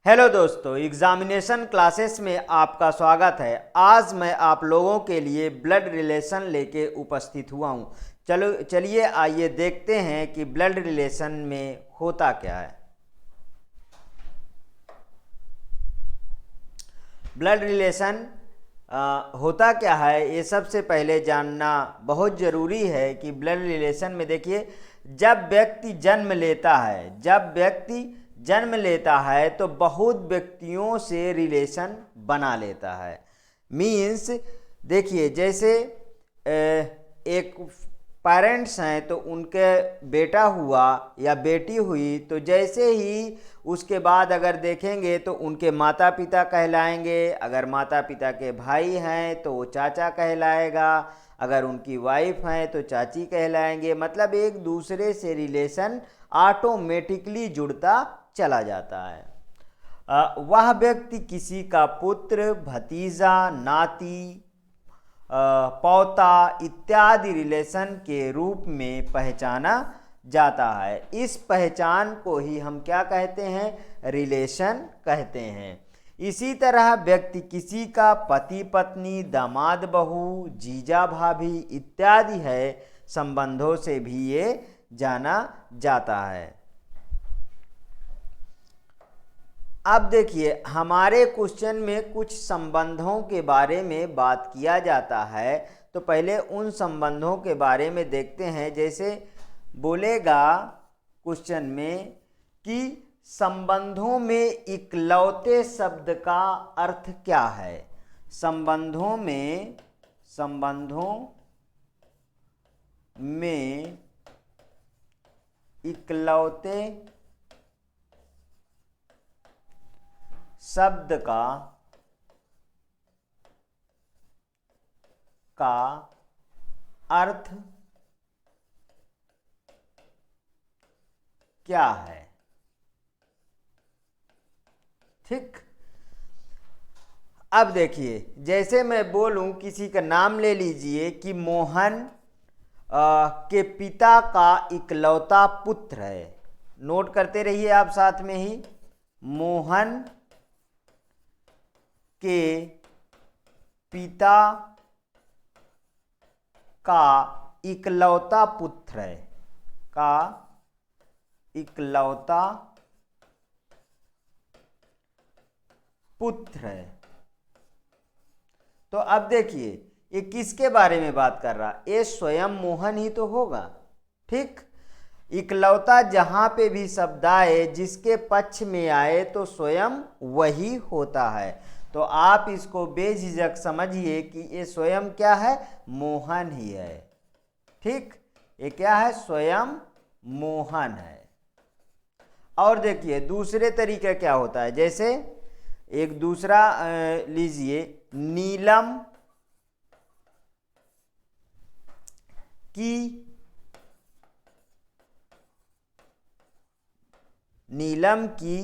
Hello दोस्तों, examination classes में आपका स्वागत है। आज मैं आप लोगों के लिए ब्लड रिलेशन लेके उपस्थित हुआ हूँ। चलिए आइए देखते हैं कि ब्लड रिलेशन में होता क्या है। ब्लड रिलेशन होता क्या है, ये सबसे पहले जानना बहुत ज़रूरी है कि ब्लड रिलेशन में देखिए, जब व्यक्ति जन्म लेता है तो बहुत व्यक्तियों से रिलेशन बना लेता है। मीन्स देखिए, जैसे एक पेरेंट्स हैं तो उनके बेटा हुआ या बेटी हुई, तो जैसे ही उसके बाद अगर देखेंगे तो उनके माता पिता कहलाएंगे। अगर माता पिता के भाई हैं तो वो चाचा कहलाएगा, अगर उनकी वाइफ हैं तो चाची कहलाएंगे। मतलब एक दूसरे से रिलेशन ऑटोमेटिकली जुड़ता चला जाता है। वह व्यक्ति किसी का पुत्र, भतीजा, नाती, पौता इत्यादि रिलेशन के रूप में पहचाना जाता है। इस पहचान को ही हम क्या कहते हैं? रिलेशन कहते हैं। इसी तरह व्यक्ति किसी का पति पत्नी, दामाद बहू, जीजा भाभी इत्यादि है संबंधों से भी ये जाना जाता है। अब देखिए, हमारे क्वेश्चन में कुछ संबंधों के बारे में बात किया जाता है, तो पहले उन संबंधों के बारे में देखते हैं। जैसे बोलेगा क्वेश्चन में कि संबंधों में इकलौते शब्द का अर्थ क्या है। संबंधों में इकलौते शब्द का अर्थ क्या है। ठीक, अब देखिए, जैसे मैं बोलूं, किसी का नाम ले लीजिए कि मोहन के पिता का इकलौता पुत्र है। नोट करते रहिए आप साथ में ही। मोहन के पिता का इकलौता पुत्र है, तो अब देखिए, ये किसके बारे में बात कर रहा? ये स्वयं मोहन ही तो होगा। ठीक, इकलौता जहां पे भी शब्द आए, जिसके पक्ष में आए, तो स्वयं वही होता है। तो आप इसको बेझिझक समझिए कि ये स्वयं क्या है? मोहन ही है। ठीक, ये क्या है? स्वयं मोहन है। और देखिए, दूसरे तरीके क्या होता है। जैसे एक दूसरा लीजिए, नीलम की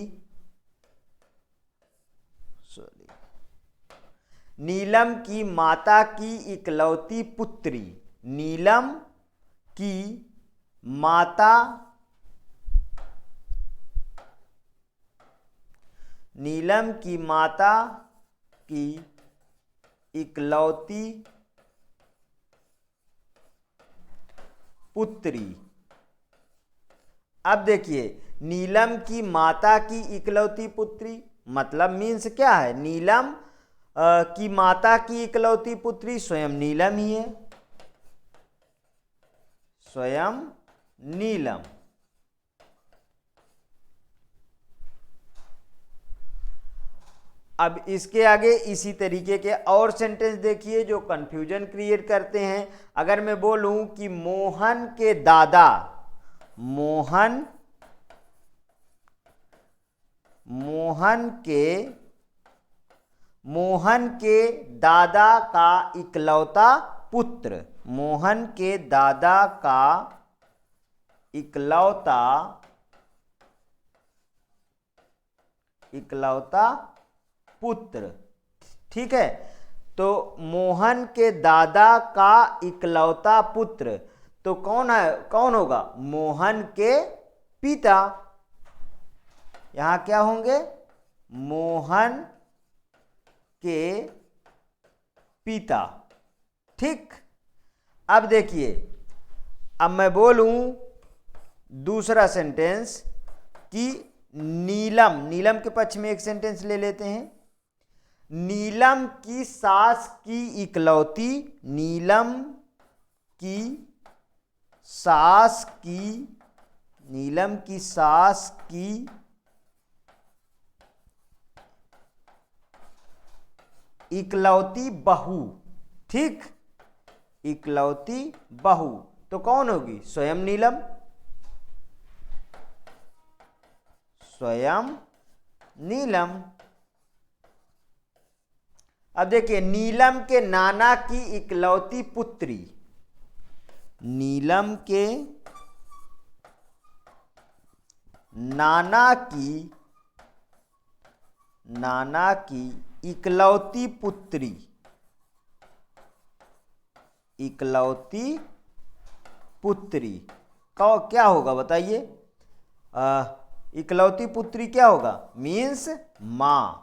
माता की इकलौती पुत्री। नीलम की माता की इकलौती पुत्री। अब देखिए, नीलम की माता की इकलौती पुत्री मतलब मीन्स क्या है? नीलम की माता की इकलौती पुत्री स्वयं नीलम ही है, स्वयं नीलम। अब इसके आगे इसी तरीके के और सेंटेंस देखिए जो कंफ्यूजन क्रिएट करते हैं। अगर मैं बोलूं कि मोहन के दादा का इकलौता पुत्र, मोहन के दादा का इकलौता पुत्र। ठीक है, तो मोहन के दादा का इकलौता पुत्र, तो कौन होगा? मोहन के पिता। यहां क्या होंगे? मोहन के पिता। ठीक, अब देखिए, अब मैं बोलूं दूसरा सेंटेंस कि नीलम, नीलम के पक्ष में एक सेंटेंस ले लेते हैं। नीलम की सास की इकलौती, नीलम की सास की, नीलम की सास की इकलौती बहू। ठीक, इकलौती बहू तो कौन होगी? स्वयं नीलम, स्वयं नीलम। अब देखिए, नीलम के नाना की इकलौती पुत्री, नीलम के नाना की इकलौती पुत्री, इकलौती पुत्री का क्या होगा बताइए? इकलौती पुत्री क्या होगा? मीन्स मां।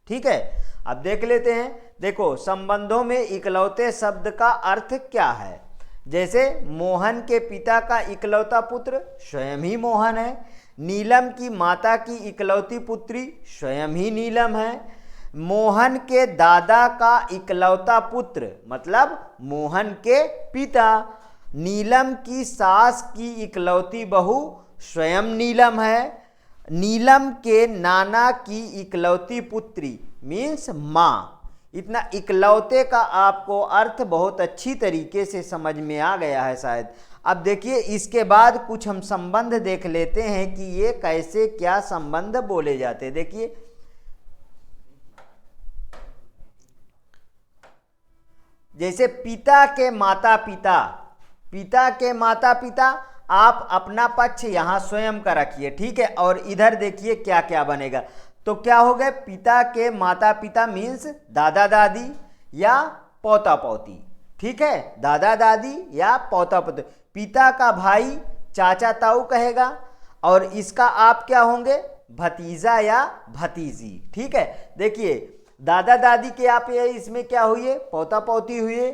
ठीक है, अब देख लेते हैं। देखो, संबंधों में इकलौते शब्द का अर्थ क्या है। जैसे मोहन के पिता का इकलौता पुत्र स्वयं ही मोहन है, नीलम की माता की इकलौती पुत्री स्वयं ही नीलम है, मोहन के दादा का इकलौता पुत्र मतलब मोहन के पिता, नीलम की सास की इकलौती बहू स्वयं नीलम है, नीलम के नाना की इकलौती पुत्री मीन्स माँ। इतना इकलौते का आपको अर्थ बहुत अच्छी तरीके से समझ में आ गया है शायद। अब देखिए, इसके बाद कुछ हम संबंध देख लेते हैं कि ये कैसे क्या संबंध बोले जाते हैं। देखिए, जैसे पिता के माता पिता, पिता के माता पिता, आप अपना पक्ष यहां स्वयं का रखिए। ठीक है, और इधर देखिए क्या क्या बनेगा। तो क्या हो गए? पिता के माता पिता मीन्स दादा दादी या पोता पोती। ठीक है, दादा दादी या पोता पोती। पिता का भाई चाचा ताऊ कहेगा, और इसका आप क्या होंगे? भतीजा या भतीजी। ठीक है, देखिए, दादा दादी के आप ये इसमें क्या हुए? पोता पोती हुए,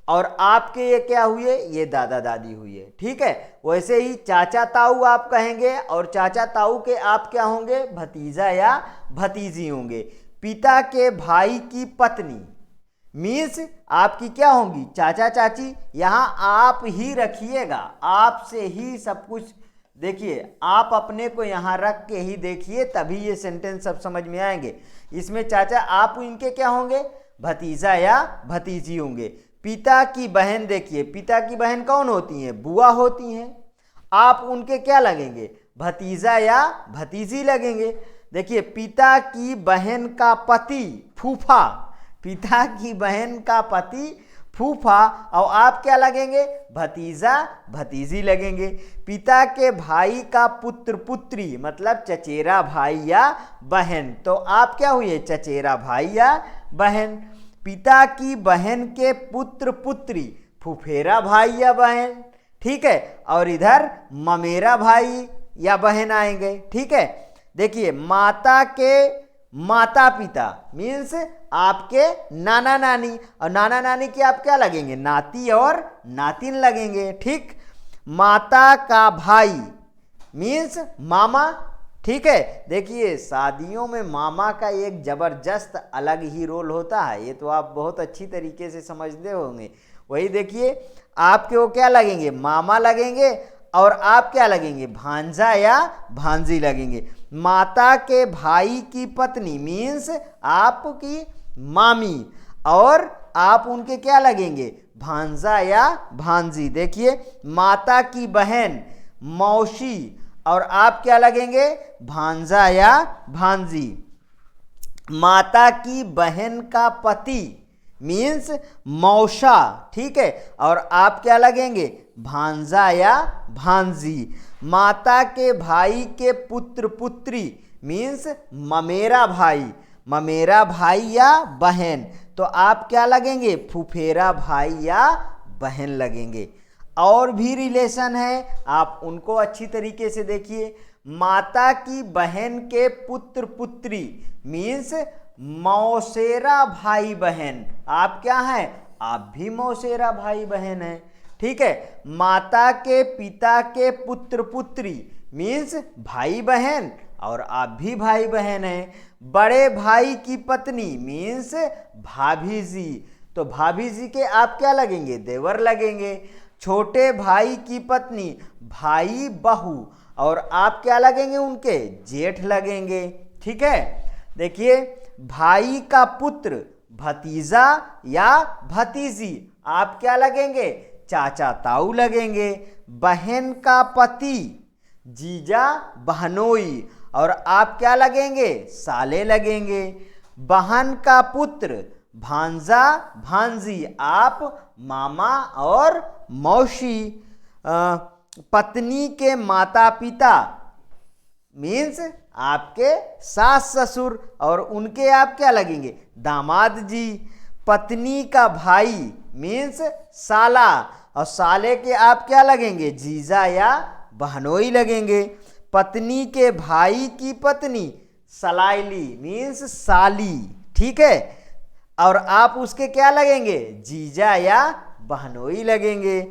और आपके ये क्या हुए? ये दादा दादी हुए। ठीक है, वैसे ही चाचा ताऊ आप कहेंगे, और चाचा ताऊ के आप क्या होंगे? भतीजा या भतीजी होंगे। पिता के भाई की पत्नी मीन्स आपकी क्या होंगी? चाचा चाची। यहाँ आप ही रखिएगा, आपसे ही सब कुछ। देखिए, आप अपने को यहाँ रख के ही देखिए, तभी ये सेंटेंस सब समझ में आएंगे। इसमें चाचा आप इनके क्या होंगे? भतीजा या भतीजी होंगे। पिता की बहन, देखिए, पिता की बहन कौन होती हैं? बुआ होती हैं। आप उनके क्या लगेंगे? भतीजा या भतीजी लगेंगे। देखिए, पिता की बहन का पति फूफा, पिता की बहन का पति फूफा, और आप क्या लगेंगे? भतीजा भतीजी लगेंगे। पिता के भाई का पुत्र पुत्री मतलब चचेरा भाई या बहन, तो आप क्या हुए? चचेरा भाई या बहन। पिता की बहन के पुत्र पुत्री फुफेरा भाई या बहन। ठीक है, और इधर ममेरा भाई या बहन आएंगे। ठीक है, देखिए, माता के माता पिता मीन्स आपके नाना नानी, और नाना नानी के आप क्या लगेंगे? नाती और नातिन लगेंगे। ठीक, माता का भाई मीन्स मामा। ठीक है, देखिए, शादियों में मामा का एक जबरदस्त अलग ही रोल होता है, ये तो आप बहुत अच्छी तरीके से समझते होंगे। वही देखिए, आपके वो क्या लगेंगे? मामा लगेंगे, और आप क्या लगेंगे? भांजा या भांजी लगेंगे। माता के भाई की पत्नी मीन्स आपकी मामी, और आप उनके क्या लगेंगे? भांजा या भांजी। देखिए, माता की बहन मौसी, और आप क्या लगेंगे? भांजा या भांजी। माता की बहन का पति मीन्स मौसा। ठीक है, और आप क्या लगेंगे? भांजा या भांजी। माता के भाई के पुत्र पुत्री मीन्स ममेरा भाई, ममेरा भाई या बहन, तो आप क्या लगेंगे? फुफेरा भाई या बहन लगेंगे। और भी रिलेशन है, आप उनको अच्छी तरीके से देखिए। माता की बहन के पुत्र पुत्री मीन्स मौसेरा भाई बहन। आप क्या हैं? आप भी मौसेरा भाई बहन हैं। ठीक है। माता के पिता के पुत्र पुत्री मीन्स भाई बहन, और आप भी भाई बहन हैं। बड़े भाई की पत्नी मीन्स भाभी जी, तो भाभी जी के आप क्या लगेंगे? देवर लगेंगे। छोटे भाई की पत्नी भाई बहू, और आप क्या लगेंगे? उनके जेठ लगेंगे। ठीक है। देखिए, भाई का पुत्र भतीजा या भतीजी, आप क्या लगेंगे? चाचा ताऊ लगेंगे। बहन का पति जीजा बहनोई, और आप क्या लगेंगे? साले लगेंगे। बहन का पुत्र भांजा भांजी, आप मामा और मौसी। पत्नी के माता पिता मीन्स आपके सास ससुर, और उनके आप क्या लगेंगे? दामाद जी। पत्नी का भाई मीन्स साला, और साले के आप क्या लगेंगे? जीजा या बहनोई लगेंगे। पत्नी के भाई की पत्नी सलाइली मीन्स साली। ठीक है। और आप उसके क्या लगेंगे? जीजा या बहनोई लगेंगे।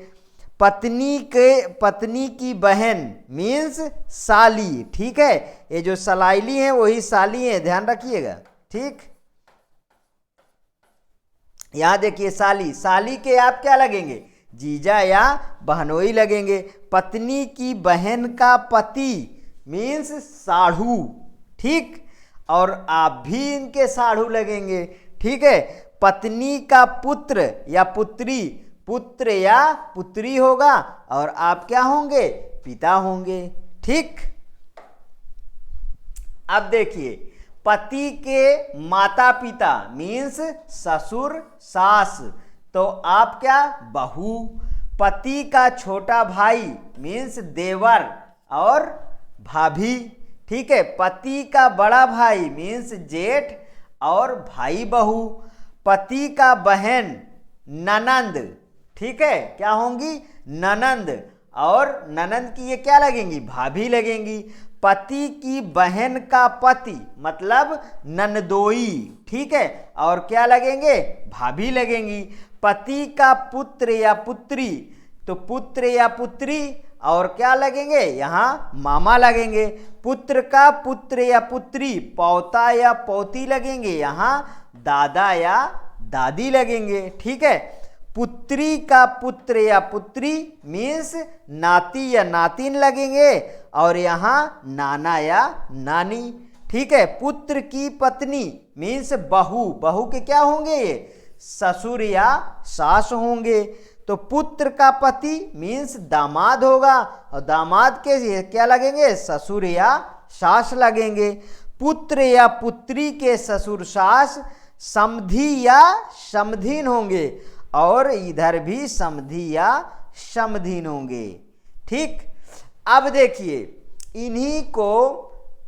पत्नी की बहन मीन्स साली। ठीक है। ये जो सलाइली हैं वही साली हैं, ध्यान रखिएगा। ठीक, यहां देखिए साली, साली के आप क्या लगेंगे? जीजा या बहनोई लगेंगे। पत्नी की बहन का पति मीन्स साढ़ू। ठीक, और आप भी इनके साढ़ू लगेंगे। ठीक है। पत्नी का पुत्र या पुत्री, पुत्र या पुत्री होगा, और आप क्या होंगे? पिता होंगे। ठीक। अब देखिए, पति के माता पिता मीन्स ससुर सास, तो आप क्या? बहू। पति का छोटा भाई मीन्स देवर और भाभी। ठीक है। पति का बड़ा भाई मीन्स जेठ और भाई बहू। पति का बहन ननंद। ठीक है, क्या होंगी? ननंद, और ननंद की ये क्या लगेंगी? भाभी लगेंगी। पति की बहन का पति मतलब ननदोई। ठीक है, और क्या लगेंगे? भाभी लगेंगी। पति का पुत्र या पुत्री, तो पुत्र या पुत्री, और क्या लगेंगे? यहाँ मामा लगेंगे। पुत्र का पुत्र या पुत्री, पौता या पौती लगेंगे, यहाँ दादा या दादी लगेंगे। ठीक है। पुत्री का पुत्र या पुत्री मीन्स नाती या नातिन लगेंगे, और यहाँ नाना या नानी। ठीक है। पुत्र की पत्नी मीन्स बहू, बहू के क्या होंगे? ये ससुर या सास होंगे। तो पुत्र का पति मीन्स दामाद होगा, और दामाद के क्या लगेंगे? ससुर या सास लगेंगे। पुत्र या पुत्री के ससुर सास समधी या समधीन होंगे, और इधर भी समधी या समधीन होंगे। ठीक। अब देखिए, इन्हीं को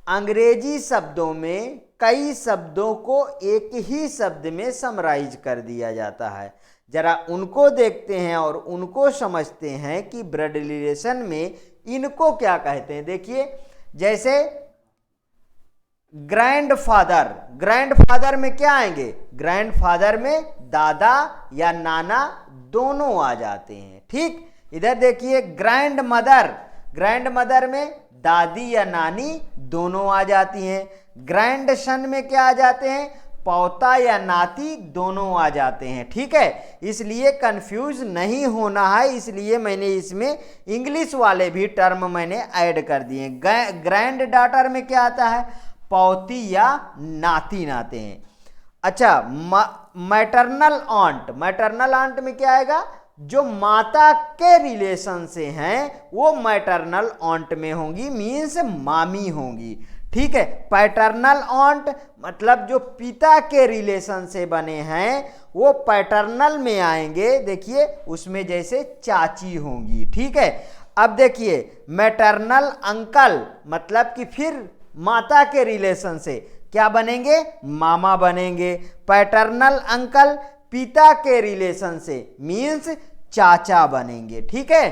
अंग्रेजी शब्दों में कई शब्दों को एक ही शब्द में समराइज कर दिया जाता है। जरा उनको देखते हैं और उनको समझते हैं कि ब्लड रिलेशन में इनको क्या कहते हैं। देखिए, जैसे ग्रैंडफादर, ग्रैंडफादर में क्या आएंगे? ग्रैंडफादर में दादा या नाना दोनों आ जाते हैं। ठीक। इधर देखिए ग्रैंड मदर, ग्रैंड मदर में दादी या नानी दोनों आ जाती हैं। ग्रैंड सन में क्या आ जाते हैं? पौता या नाती दोनों आ जाते हैं। ठीक है, इसलिए कंफ्यूज नहीं होना है, इसलिए मैंने इसमें इंग्लिश वाले भी टर्म मैंने ऐड कर दिए। ग्रैंड डॉटर में क्या आता है? पौती या नातिन आते हैं। अच्छा, मैटरनल ऑन्ट, मैटरनल ऑन्ट में क्या आएगा? जो माता के रिलेशन से हैं वो मैटरनल ऑन्ट में होंगी, मीन्स मामी होंगी। ठीक है। पैटर्नल ऑन्ट मतलब जो पिता के रिलेशन से बने हैं वो पैटर्नल में आएंगे। देखिए उसमें जैसे चाची होंगी। ठीक है। अब देखिए मैटरनल अंकल मतलब कि फिर माता के रिलेशन से क्या बनेंगे? मामा बनेंगे। पैटर्नल अंकल पिता के रिलेशन से मीन्स चाचा बनेंगे। ठीक है।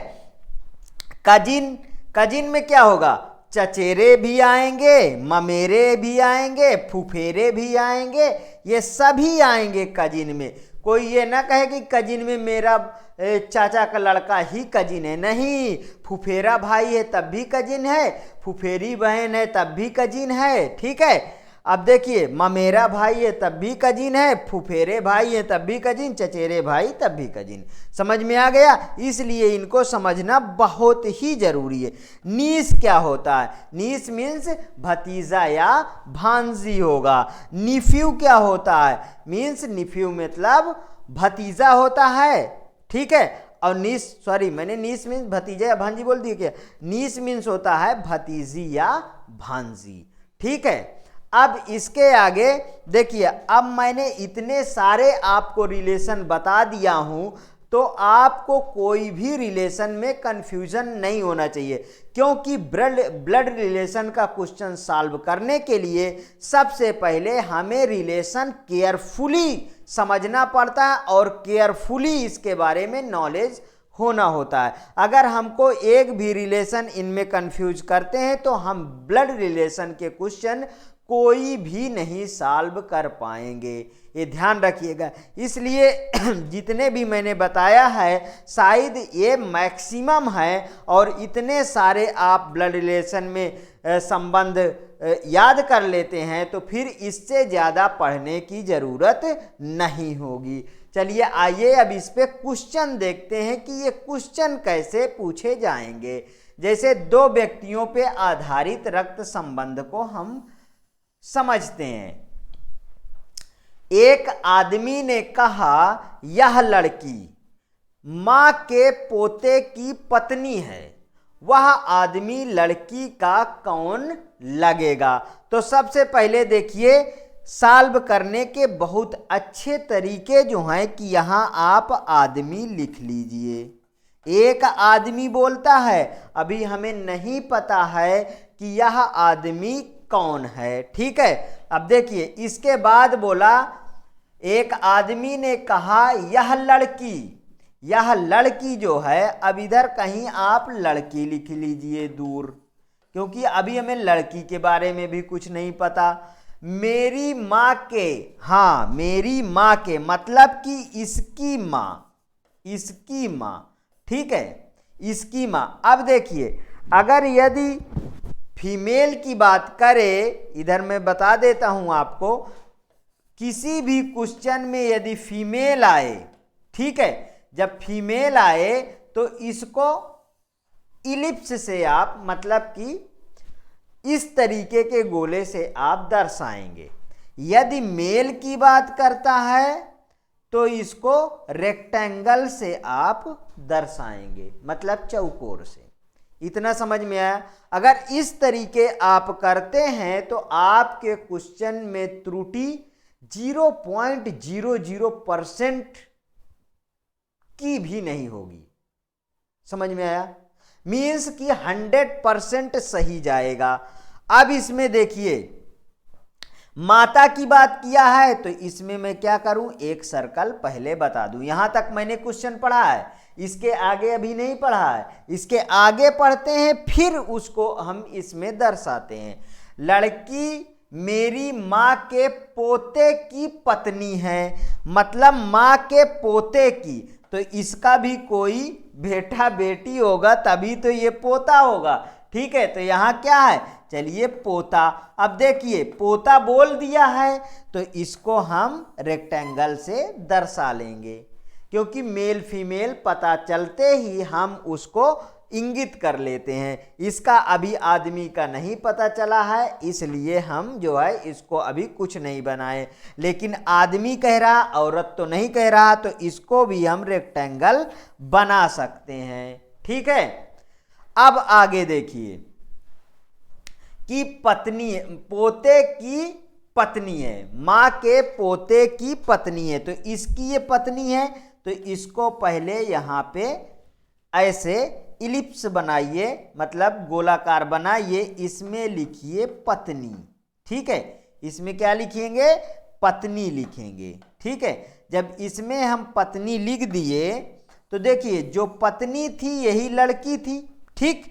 कजिन, कजिन में क्या होगा? चचेरे भी आएंगे, ममेरे भी आएंगे, फुफेरे भी आएंगे, ये सभी आएंगे कजिन में। कोई ये ना कहे कि कजिन में मेरा चाचा का लड़का ही कजिन है, नहीं, फुफेरा भाई है तब भी कजिन है, फुफेरी बहन है तब भी कजिन है, ठीक है। अब देखिए, ममेरा भाई है तब भी कजिन है, फुफेरे भाई है तब भी कजिन, चचेरे भाई तब भी कजिन। समझ में आ गया? इसलिए इनको समझना बहुत ही जरूरी है। नीस क्या होता है? नीस मीन्स भतीजा या भांजी होगा। निफ्यू क्या होता है? मीन्स निफ्यू मतलब भतीजा होता है, ठीक है। और मैंने नीस मीन्स भतीजा या भांजी बोल दिया क्या? नीस मीन्स होता है भतीजी या भांजी, ठीक है। अब इसके आगे देखिए, अब मैंने इतने सारे आपको रिलेशन बता दिया हूं, तो आपको कोई भी रिलेशन में कंफ्यूजन नहीं होना चाहिए, क्योंकि ब्लड रिलेशन का क्वेश्चन सॉल्व करने के लिए सबसे पहले हमें रिलेशन केयरफुली समझना पड़ता है और केयरफुली इसके बारे में नॉलेज होना होता है। अगर हमको एक भी रिलेशन इनमें कंफ्यूज करते हैं तो हम ब्लड रिलेशन के क्वेश्चन कोई भी नहीं सॉल्व कर पाएंगे, ये ध्यान रखिएगा। इसलिए जितने भी मैंने बताया है शायद ये मैक्सिमम है, और इतने सारे आप ब्लड रिलेशन में संबंध याद कर लेते हैं तो फिर इससे ज़्यादा पढ़ने की ज़रूरत नहीं होगी। चलिए आइए अब इस पे क्वेश्चन देखते हैं कि ये क्वेश्चन कैसे पूछे जाएंगे। जैसे दो व्यक्तियों पे आधारित रक्त संबंध को हम समझते हैं। एक आदमी ने कहा यह लड़की मां के पोते की पत्नी है, वह आदमी लड़की का कौन लगेगा? तो सबसे पहले देखिए, सॉल्व करने के बहुत अच्छे तरीके जो हैं कि यहां आप आदमी लिख लीजिए। एक आदमी बोलता है, अभी हमें नहीं पता है कि यह आदमी कौन है, ठीक है। अब देखिए, इसके बाद बोला एक आदमी ने कहा यह लड़की जो है, अब इधर कहीं आप लड़की लिख लीजिए दूर, क्योंकि अभी हमें लड़की के बारे में भी कुछ नहीं पता। मेरी माँ के, हाँ मेरी माँ के मतलब कि इसकी माँ, ठीक है, इसकी माँ। अब देखिए, अगर यदि फीमेल की बात करें, इधर मैं बता देता हूं आपको, किसी भी क्वेश्चन में यदि फीमेल आए, ठीक है, जब फीमेल आए तो इसको इलिप्स से आप, मतलब कि इस तरीके के गोले से आप दर्शाएंगे। यदि मेल की बात करता है तो इसको रेक्टेंगल से आप दर्शाएंगे, मतलब चौकोर से। इतना समझ में आया? अगर इस तरीके आप करते हैं तो आपके क्वेश्चन में त्रुटि 0.00% की भी नहीं होगी। समझ में आया? मीन्स कि 100% सही जाएगा। अब इसमें देखिए, माता की बात किया है तो इसमें मैं क्या करूं, एक सर्कल पहले बता दूं। यहां तक मैंने क्वेश्चन पढ़ा है, इसके आगे अभी नहीं पढ़ा है, इसके आगे पढ़ते हैं फिर उसको हम इसमें दर्शाते हैं। लड़की मेरी माँ के पोते की पत्नी है, मतलब माँ के पोते की, तो इसका भी कोई बेटा बेटी होगा तभी तो ये पोता होगा, ठीक है। तो यहाँ क्या है, चलिए पोता। अब देखिए, पोता बोल दिया है तो इसको हम रेक्टेंगल से दर्शा लेंगे, क्योंकि मेल फीमेल पता चलते ही हम उसको इंगित कर लेते हैं। इसका अभी आदमी का नहीं पता चला है, इसलिए हम जो है इसको अभी कुछ नहीं बनाए, लेकिन आदमी कह रहा, औरत तो नहीं कह रहा, तो इसको भी हम रेक्टेंगल बना सकते हैं, ठीक है। अब आगे देखिए कि पत्नी, पोते की पत्नी है, माँ के पोते की पत्नी है, तो इसकी ये पत्नी है, तो इसको पहले यहाँ पे ऐसे इलिप्स बनाइए, मतलब गोलाकार बनाइए, इसमें लिखिए पत्नी, ठीक है। इसमें क्या लिखेंगे, पत्नी लिखेंगे, ठीक है। जब इसमें हम पत्नी लिख दिए तो देखिए, जो पत्नी थी यही लड़की थी, ठीक।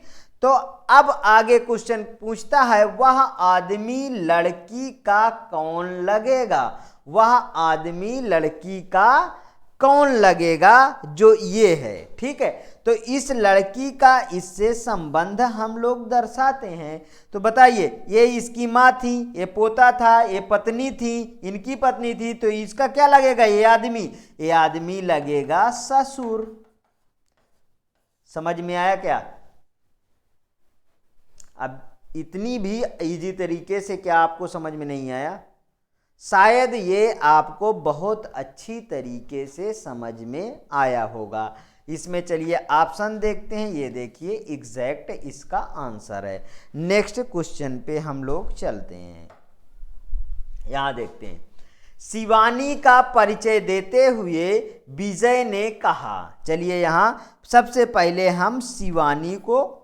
तो अब आगे क्वेश्चन पूछता है वह आदमी लड़की का कौन लगेगा, वह आदमी लड़की का कौन लगेगा जो ये है। ठीक है, तो इस लड़की का इससे संबंध हम लोग दर्शाते हैं। तो बताइए, ये इसकी माँ थी, ये पोता था, ये पत्नी थी, इनकी पत्नी थी, तो इसका क्या लगेगा, ये आदमी लगेगा ससुर। समझ में आया क्या? अब इतनी भी इजी तरीके से क्या आपको समझ में नहीं आया? शायद ये आपको बहुत अच्छी तरीके से समझ में आया होगा। इसमें चलिए ऑप्शन देखते हैं। ये देखिए एग्जैक्ट इसका आंसर है। नेक्स्ट क्वेश्चन पे हम लोग चलते हैं। यहां देखते हैं, शिवानी का परिचय देते हुए विजय ने कहा। चलिए यहां सबसे पहले हम शिवानी को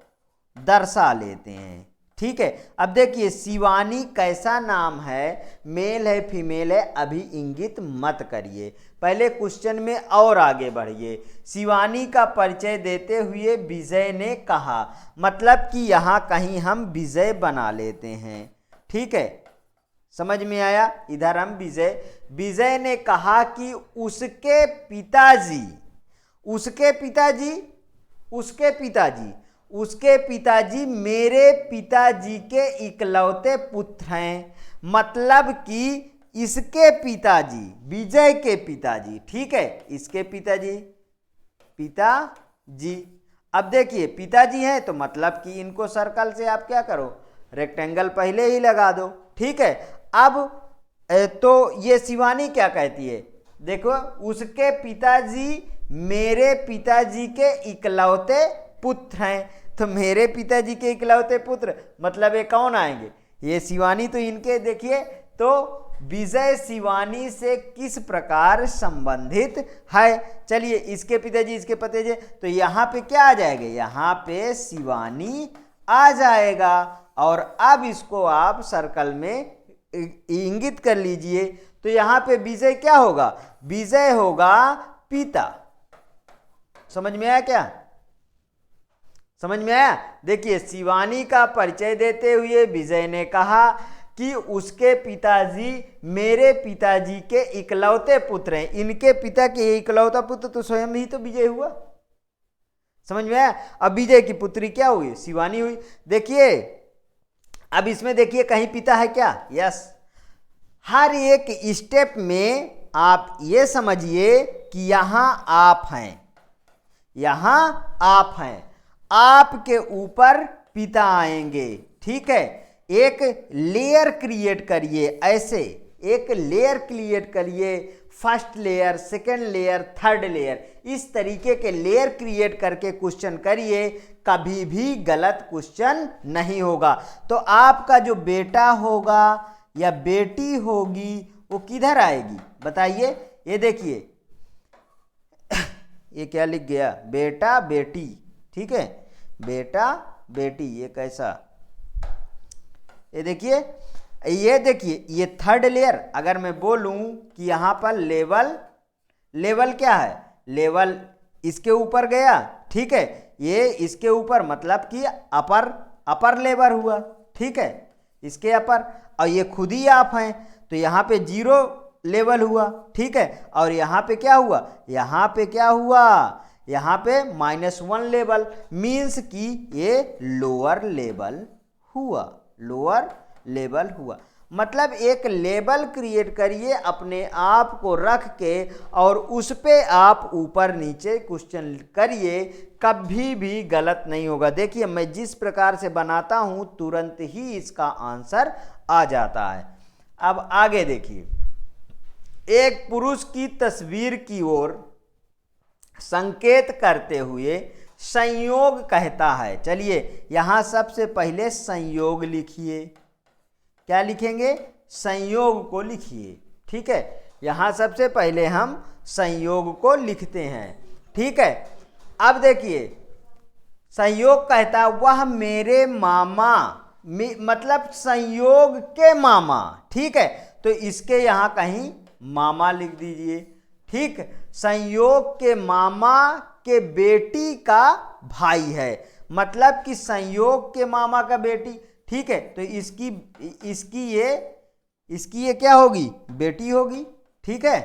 दर्शा लेते हैं। ठीक है, अब देखिए शिवानी कैसा नाम है, मेल है फीमेल है, अभी इंगित मत करिए, पहले क्वेश्चन में और आगे बढ़िए। शिवानी का परिचय देते हुए विजय ने कहा, मतलब कि यहाँ कहीं हम विजय बना लेते हैं। ठीक है, समझ में आया? इधर हम विजय ने कहा कि उसके पिताजी मेरे पिताजी के इकलौते पुत्र हैं। मतलब कि इसके पिताजी, विजय के पिताजी, ठीक है, इसके पिताजी। अब देखिए पिताजी हैं तो मतलब कि इनको सर्कल से आप क्या करो, रेक्टेंगल पहले ही लगा दो। ठीक है, अब तो ये शिवानी क्या कहती है, देखो उसके पिताजी मेरे पिताजी के इकलौते पुत्र हैं। तो मेरे पिताजी के इकलौते पुत्र मतलब ये कौन आएंगे, ये शिवानी। तो इनके देखिए, तो विजय शिवानी से किस प्रकार संबंधित है। चलिए इसके पिताजी इसके पिताजी, तो यहाँ पे क्या आ जाएगा, यहाँ पे शिवानी आ जाएगा। और अब इसको आप सर्कल में इंगित कर लीजिए। तो यहाँ पे विजय क्या होगा, विजय होगा पिता। समझ में आया क्या? समझ में आया? देखिए शिवानी का परिचय देते हुए विजय ने कहा कि उसके पिताजी मेरे पिताजी के इकलौते पुत्र हैं। इनके पिता के इकलौता पुत्र तो स्वयं ही तो विजय हुआ। समझ में आया? अब विजय की पुत्री क्या हुई, शिवानी हुई। देखिए अब इसमें देखिए कहीं पिता है क्या, यस। हर एक स्टेप में आप ये समझिए कि यहां आप हैं, यहां आप हैं, आपके ऊपर पिता आएंगे। ठीक है, एक लेयर क्रिएट करिए, ऐसे एक लेयर क्रिएट करिए, first layer, second layer, third layer, इस तरीके के लेयर क्रिएट करके क्वेश्चन करिए, कभी भी गलत क्वेश्चन नहीं होगा। तो आपका जो बेटा होगा या बेटी होगी वो किधर आएगी बताइए। ये देखिए ये क्या लिख गया, बेटा बेटी। ठीक है, बेटा बेटी, ये कैसा, ये देखिए ये थर्ड लेयर। अगर मैं बोलूं कि यहां पर लेवल क्या है, लेवल इसके ऊपर गया। ठीक है, ये इसके ऊपर मतलब कि अपर लेवल हुआ। ठीक है, इसके अपर, और ये खुद ही आप हैं तो यहाँ पे 0 लेवल हुआ। ठीक है, और यहाँ पे क्या हुआ, यहाँ पे क्या हुआ, यहाँ पे -1 लेवल, मीन्स कि ये लोअर लेवल हुआ। मतलब एक लेवल क्रिएट करिए अपने आप को रख के, और उस पे आप ऊपर नीचे क्वेश्चन करिए, कभी भी गलत नहीं होगा। देखिए मैं जिस प्रकार से बनाता हूं तुरंत ही इसका आंसर आ जाता है। अब आगे देखिए, एक पुरुष की तस्वीर की ओर संकेत करते हुए संयोग कहता है। चलिए यहां सबसे पहले संयोग लिखिए। क्या लिखेंगे, संयोग को लिखिए। ठीक है, यहां सबसे पहले हम संयोग को लिखते हैं। ठीक है, अब देखिए संयोग कहता वह मेरे मामा, मतलब संयोग के मामा। ठीक है, तो इसके यहां कहीं मामा लिख दीजिए। ठीक, संयोग के मामा के बेटी का भाई है, मतलब कि संयोग के मामा का बेटी, ठीक है। तो इसकी ये क्या होगी, बेटी होगी, ठीक है।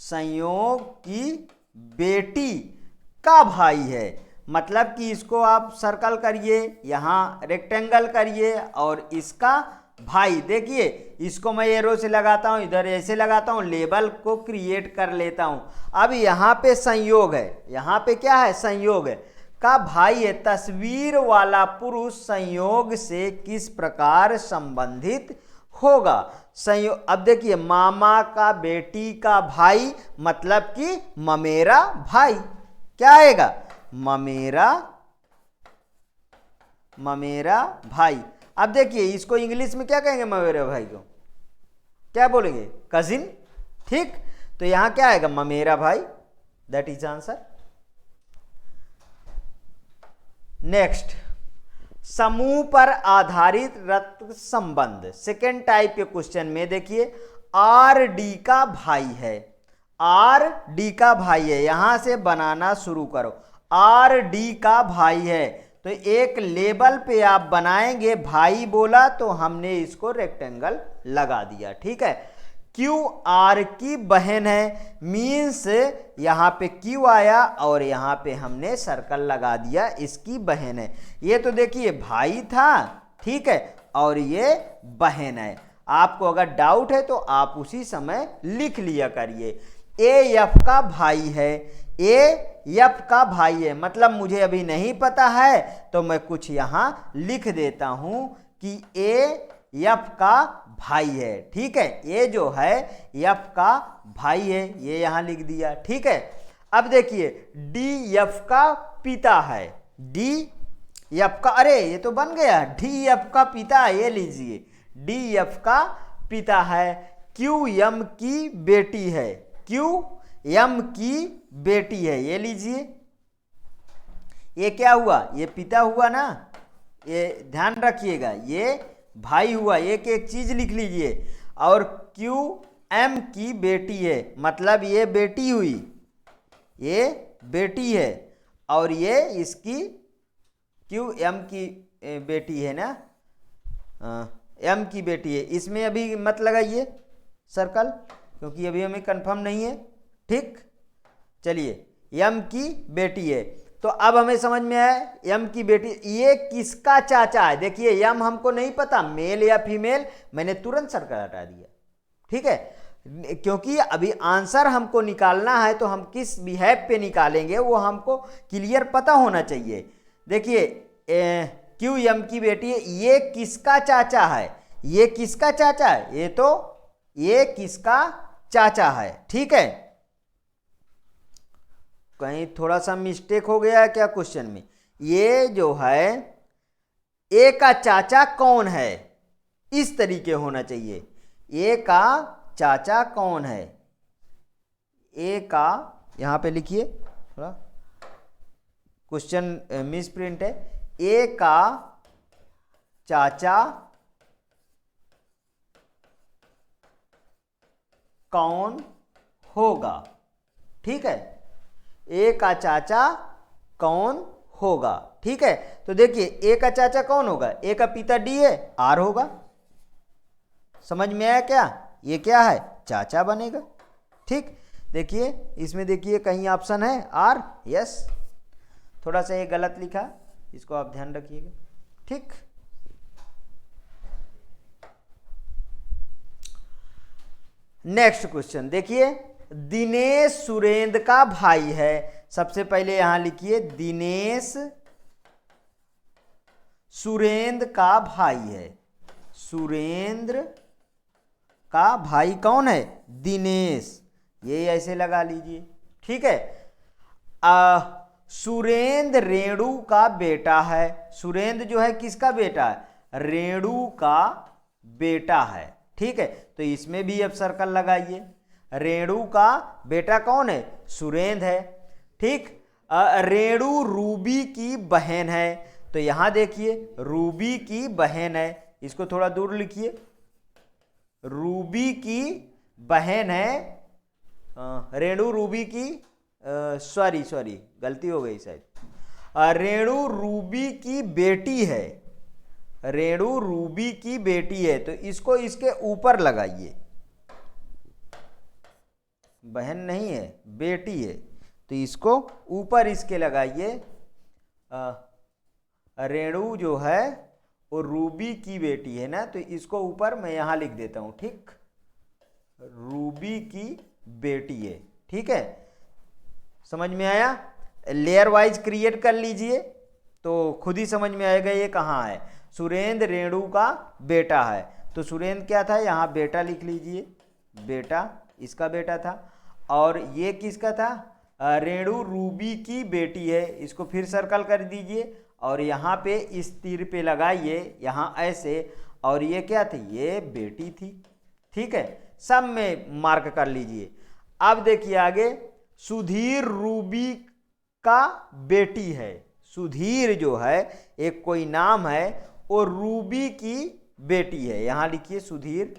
संयोग की बेटी का भाई है, मतलब कि इसको आप सर्कल करिए, यहाँ रेक्टेंगल करिए, और इसका भाई, देखिए इसको मैं एरो से लगाता हूँ, इधर ऐसे लगाता हूँ, लेबल को क्रिएट कर लेता हूँ। अब यहाँ पे संयोग है, यहाँ पे क्या है, संयोग है, का भाई है। तस्वीर वाला पुरुष संयोग से किस प्रकार संबंधित होगा। संयोग, अब देखिए मामा का बेटी का भाई, मतलब कि ममेरा भाई, क्या आएगा, ममेरा भाई। अब देखिए इसको इंग्लिश में क्या कहेंगे, ममेरा भाई को क्या बोलेंगे, कजिन, ठीक। तो यहां क्या आएगा, ममेरा भाई, दैट इज आंसर। नेक्स्ट, समूह पर आधारित रक्त संबंध, सेकेंड टाइप के क्वेश्चन में देखिए आर डी का भाई है, आर डी का भाई है, यहां से बनाना शुरू करो। आर डी का भाई है तो एक लेबल पे आप बनाएंगे, भाई बोला तो हमने इसको रेक्टेंगल लगा दिया, ठीक है। क्यू आर की बहन है, मीन्स यहां पे क्यू आया और यहां पे हमने सर्कल लगा दिया, इसकी बहन है। ये तो देखिए भाई था, ठीक है, और ये बहन है। आपको अगर डाउट है तो आप उसी समय लिख लिया करिए। ए एफ का भाई है, ए एफ का भाई है, मतलब मुझे अभी नहीं पता है तो मैं कुछ यहां लिख देता हूं कि ए एफ का भाई है, ठीक है। ये जो है एफ का भाई है, ये यहां लिख दिया, ठीक है। अब देखिए डी एफ का पिता है, डी एफ का, अरे ये तो बन गया, डी एफ का पिता, ये लीजिए डी एफ का पिता है। क्यू एम की बेटी है, क्यू एम की बेटी है, ये लीजिए। ये क्या हुआ, ये पिता हुआ ना, ये ध्यान रखिएगा, ये भाई हुआ, एक एक चीज लिख लीजिए। और क्यू एम की बेटी है, मतलब ये बेटी हुई, ये बेटी है, और ये इसकी क्यू एम की बेटी है ना, एम की बेटी है। इसमें अभी मत लगाइए सर्कल, क्योंकि अभी हमें कंफर्म नहीं है, ठीक। चलिए एम की बेटी है, तो अब हमें समझ में आया एम की बेटी, ये किसका चाचा है। देखिए एम हमको नहीं पता मेल या फीमेल, मैंने तुरंत सर्कल हटा दिया, ठीक है, क्योंकि अभी आंसर हमको निकालना है तो हम किस बिहेव पे निकालेंगे वो हमको क्लियर पता होना चाहिए। देखिए क्यू एम की बेटी है, ये किसका चाचा है, ये किसका चाचा है, ये किसका चाचा है, ठीक है। कहीं थोड़ा सा मिस्टेक हो गया है क्या क्वेश्चन में। ये जो है ए का चाचा कौन है, इस तरीके होना चाहिए, ए का चाचा कौन है, ए का, यहां पे लिखिए, थोड़ा क्वेश्चन मिस प्रिंट है। ए का चाचा कौन होगा, ठीक है, ए का चाचा कौन होगा, ठीक है। तो देखिए ए का चाचा कौन होगा, ए का पिता डी है, आर होगा, समझ में आया क्या, ये क्या है, चाचा बनेगा, ठीक। देखिए इसमें देखिए कहीं ऑप्शन है आर, यस, थोड़ा सा ये गलत लिखा, इसको आप ध्यान रखिएगा, ठीक। नेक्स्ट क्वेश्चन देखिए, दिनेश सुरेंद्र का भाई है। सबसे पहले यहां लिखिए दिनेश सुरेंद्र का भाई है, सुरेंद्र का भाई कौन है, दिनेश, ये ऐसे लगा लीजिए, ठीक है। सुरेंद्र रेणु का बेटा है, सुरेंद्र जो है किसका बेटा है, रेणु का बेटा है, ठीक है। तो इसमें भी अब सर्कल लगाइए, रेणु का बेटा कौन है, सुरेंद्र है, ठीक। रेणु रूबी की बहन है, तो यहां देखिए रूबी की बहन है, इसको थोड़ा दूर लिखिए, रूबी की बहन है, रेणु रूबी की, सॉरी गलती हो गई शायद, रेणु रूबी की बेटी है, रेणु रूबी की बेटी है, तो इसको इसके ऊपर लगाइए, बहन नहीं है बेटी है, तो इसको ऊपर इसके लगाइए। रेणु जो है वो रूबी की बेटी है ना, तो इसको ऊपर मैं यहां लिख देता हूं, ठीक, रूबी की बेटी है, ठीक है, समझ में आया। लेयर वाइज क्रिएट कर लीजिए तो खुद ही समझ में आएगा ये कहाँ है। सुरेंद्र रेणु का बेटा है, तो सुरेंद्र क्या था, यहाँ बेटा लिख लीजिए, बेटा इसका बेटा था, और ये किसका था, रेणु रूबी की बेटी है, इसको फिर सर्कल कर दीजिए और यहाँ पे इस तीर पे लगाइए, यहाँ ऐसे, और ये क्या थी, ये बेटी थी, ठीक है, सब में मार्क कर लीजिए। अब देखिए आगे, सुधीर रूबी का बेटी है, सुधीर जो है एक कोई नाम है, वो रूबी की बेटी है, यहां लिखिए सुधीर,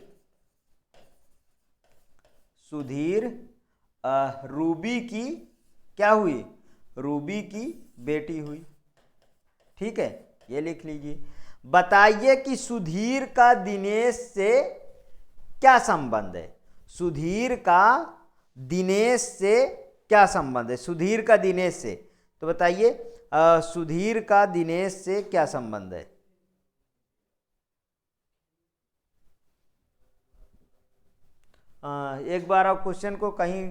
सुधीर रूबी की क्या हुई, रूबी की बेटी हुई, ठीक है, ये लिख लीजिए। बताइए कि सुधीर का दिनेश से क्या संबंध है, सुधीर का दिनेश से क्या संबंध है, सुधीर का दिनेश से, तो बताइए सुधीर का दिनेश से क्या संबंध है। एक बार आप क्वेश्चन को कहीं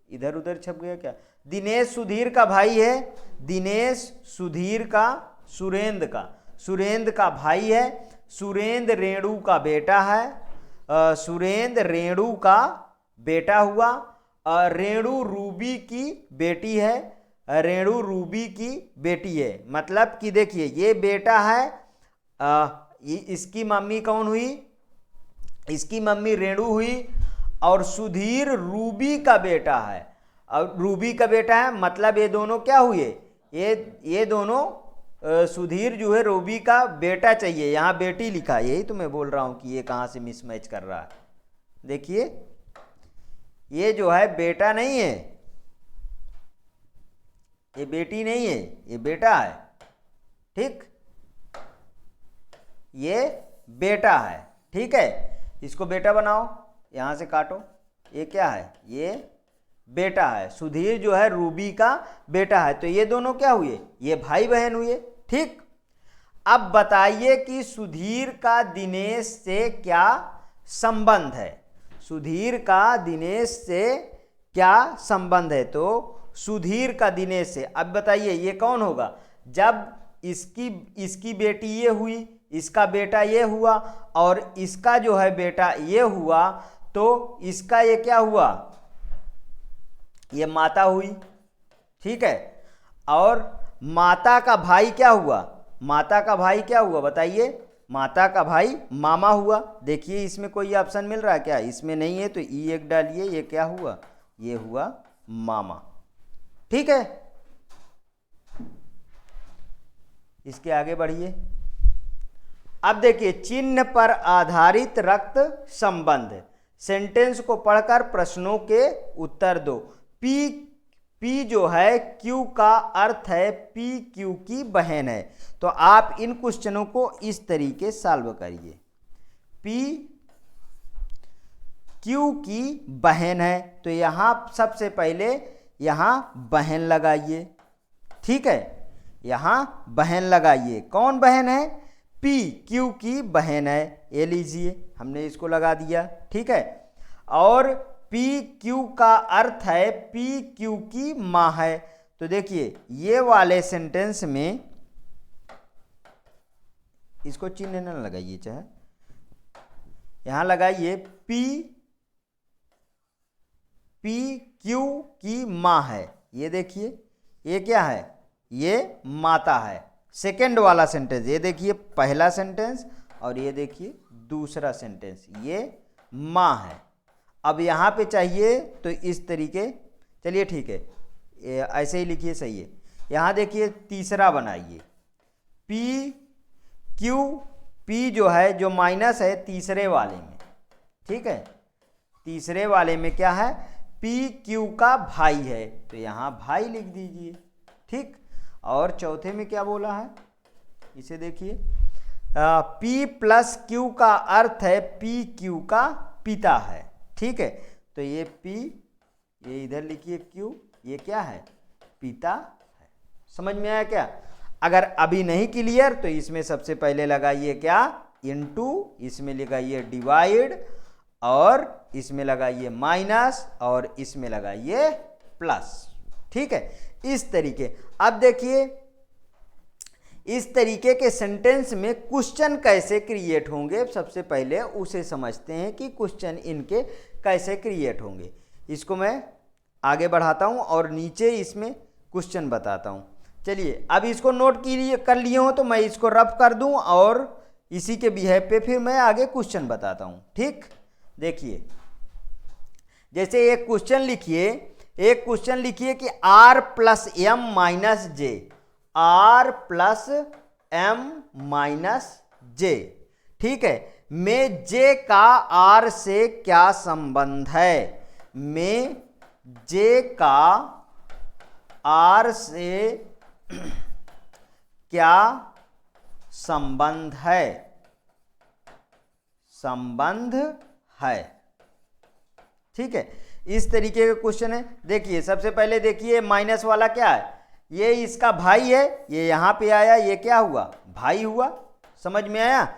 इधर उधर छप गया क्या, दिनेश सुधीर का भाई है, दिनेश सुधीर का, सुरेंद्र का भाई है, सुरेंद्र रेणु का बेटा है, सुरेंद्र रेणु का बेटा हुआ, रेणु रूबी की बेटी है, रेणु रूबी की बेटी है, मतलब कि देखिए ये बेटा है, इसकी मम्मी कौन हुई, इसकी मम्मी रेणु हुई, और सुधीर रूबी का बेटा है, और रूबी का बेटा है, मतलब ये दोनों क्या हुए, ये दोनों सुधीर जो है रूबी का बेटा चाहिए, यहाँ बेटी लिखा, यही तो मैं बोल रहा हूँ कि ये कहाँ से मिसमैच कर रहा है। देखिए ये जो है बेटा नहीं है, ये बेटी नहीं है, ये बेटा है, ठीक, ये बेटा है, ठीक है, इसको बेटा बनाओ, यहां से काटो, ये क्या है, ये बेटा है, सुधीर जो है रूबी का बेटा है, तो ये दोनों क्या हुए, ये भाई बहन हुए, ठीक। अब बताइए कि सुधीर का दिनेश से क्या संबंध है, सुधीर का दिनेश से क्या संबंध है, तो सुधीर का दिनेश से, अब बताइए ये कौन होगा, जब इसकी बेटी ये हुई, इसका बेटा ये हुआ, और इसका जो है बेटा ये हुआ, तो इसका ये क्या हुआ, ये माता हुई, ठीक है, और माता का भाई क्या हुआ, माता का भाई क्या हुआ बताइए, माता का भाई मामा हुआ। देखिए इसमें कोई ऑप्शन मिल रहा है क्या, इसमें नहीं है, तो ई एक डालिए, ये क्या हुआ, ये हुआ मामा, ठीक है। इसके आगे बढ़िए, अब देखिए चिन्ह पर आधारित रक्त संबंध, सेंटेंस को पढ़कर प्रश्नों के उत्तर दो। पी जो है क्यू का अर्थ है पी क्यू की बहन है, तो आप इन क्वेश्चनों को इस तरीके सॉल्व करिए। पी क्यू की बहन है, तो यहां सबसे पहले यहां बहन लगाइए, ठीक है, यहां बहन लगाइए, कौन बहन है, पी क्यू की बहन है, ये लीजिए हमने इसको लगा दिया, ठीक है, और पी क्यू का अर्थ है पी क्यू की माँ है, तो देखिए ये वाले सेंटेंस में इसको चिन्ह न लगाइए, चाहे यहां लगाइए, पी क्यू की माँ है, ये देखिए ये क्या है, ये माता है। सेकेंड वाला सेंटेंस, ये देखिए पहला सेंटेंस, और ये देखिए दूसरा सेंटेंस, ये माँ है। अब यहाँ पे चाहिए तो इस तरीके, चलिए ठीक है, ऐसे ही लिखिए, सही है। यहाँ देखिए तीसरा बनाइए, पी क्यू, पी जो है जो माइनस है तीसरे वाले में, ठीक है, तीसरे वाले में क्या है, पी क्यू का भाई है, तो यहाँ भाई लिख दीजिए, ठीक, और चौथे में क्या बोला है, इसे देखिए, P प्लस क्यू का अर्थ है पी क्यू का पिता है। ठीक है, तो ये P, ये इधर लिखिए Q, ये क्या है, पिता है। समझ में आया क्या? अगर अभी नहीं क्लियर तो इसमें सबसे पहले लगाइए क्या, इनटू, इसमें लगाइए डिवाइड, और इसमें लगाइए माइनस, और इसमें लगाइए प्लस। ठीक है, इस तरीके। अब देखिए इस तरीके के सेंटेंस में क्वेश्चन कैसे क्रिएट होंगे, सबसे पहले उसे समझते हैं कि क्वेश्चन इनके कैसे क्रिएट होंगे। इसको मैं आगे बढ़ाता हूं और नीचे इसमें क्वेश्चन बताता हूं। चलिए, अब इसको नोट कर लिए हो तो मैं इसको रफ कर दूं और इसी के बिहेव पे फिर मैं आगे क्वेश्चन बताता हूं। ठीक, देखिए, जैसे एक क्वेश्चन लिखिए कि r प्लस एम माइनस जे, r प्लस एम माइनस जे। ठीक है, में जे का r से क्या संबंध है, में जे का r से क्या संबंध है, संबंध है। ठीक है, इस तरीके का क्वेश्चन है। देखिए, सबसे पहले देखिए माइनस वाला क्या है, ये इसका भाई है, ये यहां पे आया, ये क्या हुआ, भाई हुआ। समझ में आया?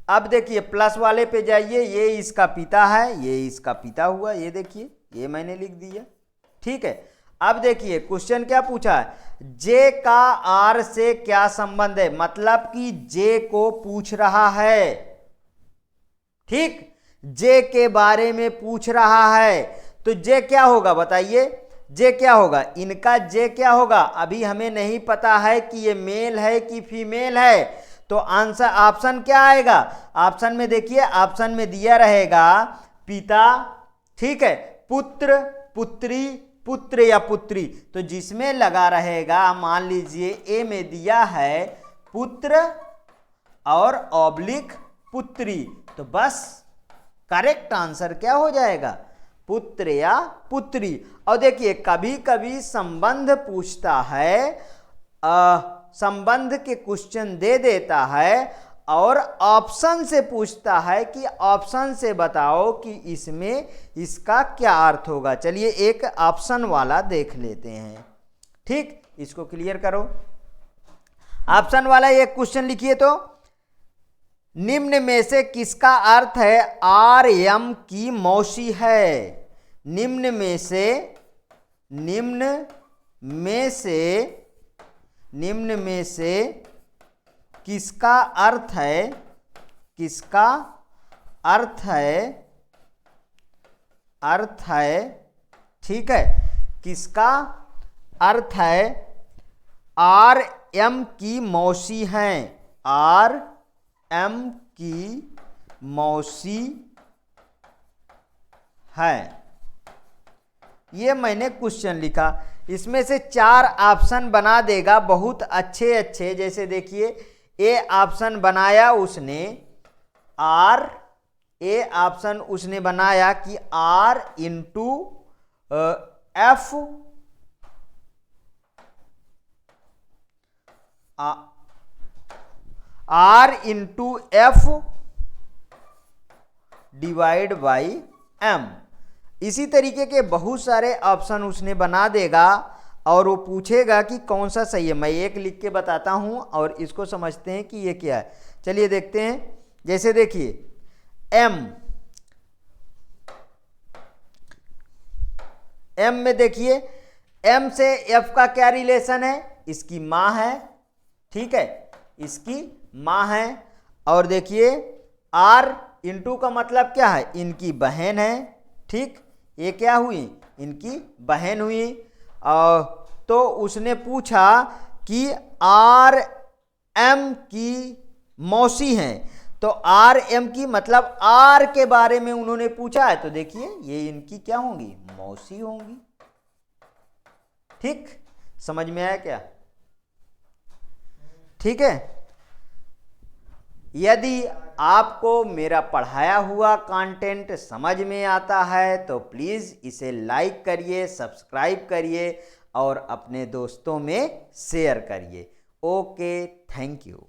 अब देखिए प्लस वाले पे जाइए, ये इसका पिता है, ये इसका पिता हुआ, ये देखिए, ये मैंने लिख दिया। ठीक है, अब देखिए क्वेश्चन क्या पूछा है, जे का आर से क्या संबंध है, मतलब कि जे को पूछ रहा है। ठीक, जे के बारे में पूछ रहा है, तो जे क्या होगा बताइए, जे क्या होगा, इनका जे क्या होगा, अभी हमें नहीं पता है कि ये मेल है कि फीमेल है, तो आंसर ऑप्शन क्या आएगा, ऑप्शन में देखिए, ऑप्शन में दिया रहेगा पिता, ठीक है, पुत्र, पुत्री, पुत्र या पुत्री, तो जिसमें लगा रहेगा, मान लीजिए ए में दिया है पुत्र और ऑब्लिक पुत्री, तो बस करेक्ट आंसर क्या हो जाएगा, पुत्र या पुत्री। और देखिए कभी कभी संबंध पूछता है, संबंध के क्वेश्चन दे देता है और ऑप्शन से पूछता है कि ऑप्शन से बताओ कि इसमें इसका क्या अर्थ होगा। चलिए एक ऑप्शन वाला देख लेते हैं। ठीक, इसको क्लियर करो। ऑप्शन वाला एक क्वेश्चन लिखिए, तो निम्न में से किसका अर्थ है आर एम की मौसी है, निम्न में से किसका अर्थ है, किसका अर्थ है, ठीक है, किसका अर्थ है आर एम की मौसी हैं, आर एम की मौसी है। ये मैंने क्वेश्चन लिखा, इसमें से 4 ऑप्शन बना देगा बहुत अच्छे अच्छे। जैसे देखिए ए ऑप्शन बनाया उसने, आर, ए ऑप्शन उसने बनाया कि R into F, R into F divide by M. इसी तरीके के बहुत सारे ऑप्शन उसने बना देगा और वो पूछेगा कि कौन सा सही है। मैं एक लिख के बताता हूं और इसको समझते हैं कि ये क्या है। चलिए देखते हैं। जैसे देखिए एम में देखिए, एम से एफ का क्या रिलेशन है, इसकी माँ है, ठीक है, इसकी माँ है। और देखिए आर इंटू का मतलब क्या है, इनकी बहन है, ठीक, ये क्या हुई, इनकी बहन हुई। तो उसने पूछा कि आर एम की मौसी हैं, तो आर एम की मतलब आर के बारे में उन्होंने पूछा है, तो देखिए ये इनकी क्या होंगी, मौसी होंगी। ठीक, समझ में आया क्या? ठीक है। यदि आपको मेरा पढ़ाया हुआ कंटेंट समझ में आता है तो प्लीज़ इसे लाइक करिए, सब्सक्राइब करिए और अपने दोस्तों में शेयर करिए। Okay, thank you.